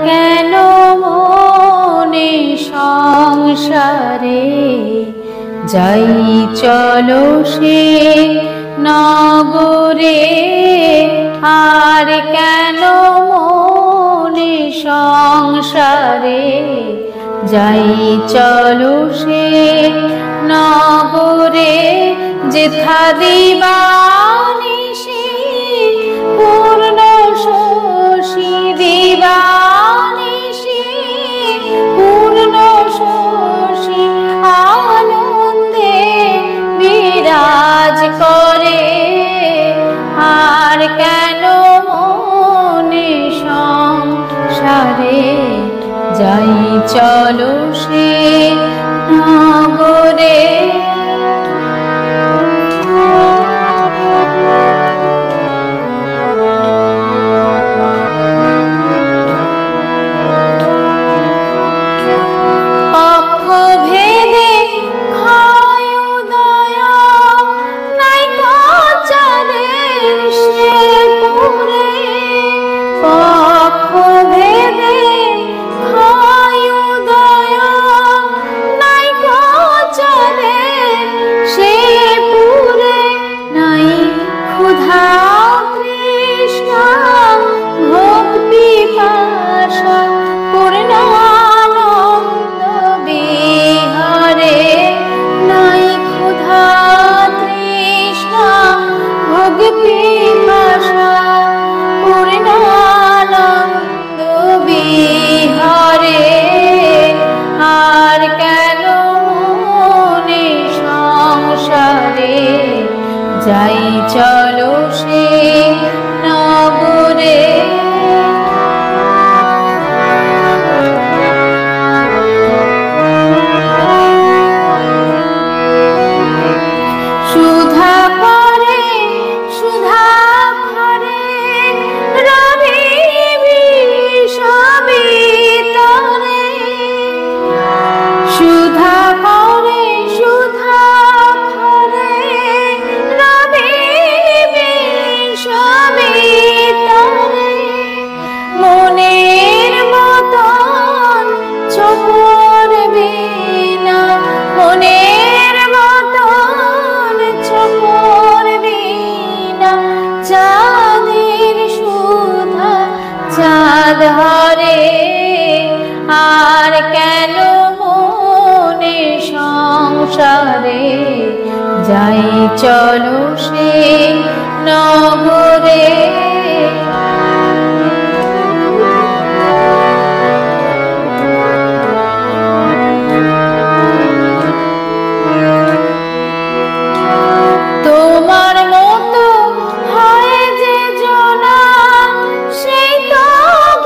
কেন মনে সংসারে যাই চলো সে নগরে। আর কেন মনে সংসারে যাই চলো সে নগরে। যেথা দিবানিশি পূর্ণ শশী, দিবানিশি পূর্ণ শশী আনন্দে বিরাজ করে। আর কেন মনে সংসারে যাই চলো সে নগরে। যাই চলো সে নগরে। সুধা পরে সুধা ভরে রবি বিষবিতরে। সুধা পরে সুধা মনের মতন চোখর বিনা, মনের মতন চোখর বিনা চাঁদের সুধা চাঁদ হরে। আর কেন মনে সংসারে যাই চলো সে নগরে। তোমার মতো হয় যে জনা সেই তো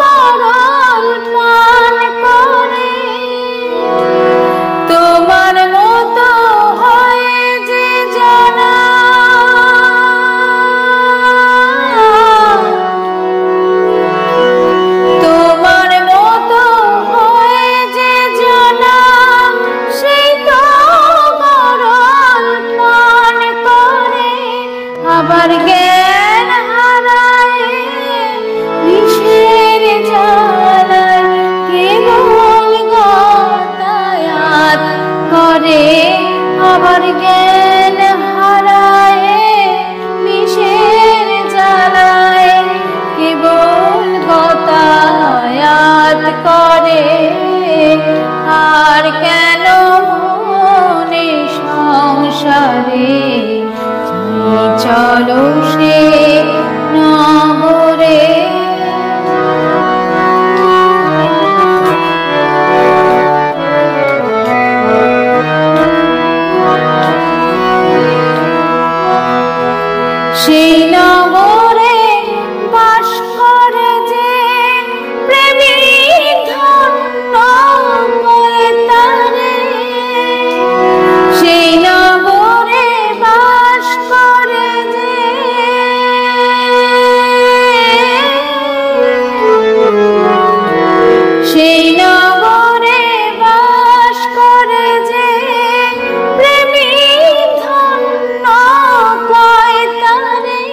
গরল পান করে। তোমার মতো হয় যে জনা, তোমার মতো হয় যে জনা সেই তো গরল পান করে। আবার জ্ঞান হারায় বিষের জ্বালায় কেবল গতায়াত করে। আবার জ্ঞান হারায় বিষের জ্বালায় কেবল গতায়াত করে। আর কেন মনে সংসারে চলো সে নগরে। সেই নগরে বাস করে যে প্রেমিক ধন্য করে তারে। সেই নগরে বাস করে যে, সেই নগরে বাস করে যে প্রেমিক ধন্য কয় তারে।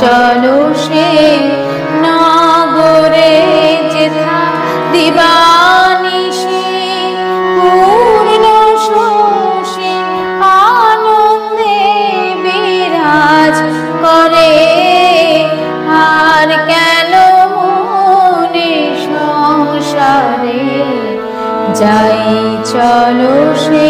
চলো সে নগরে যেথা দিবানিশি পূর্ণ শোষে আনন্দে বিরাজ করে। আর কেন মনে সংসারে যাই চলো সে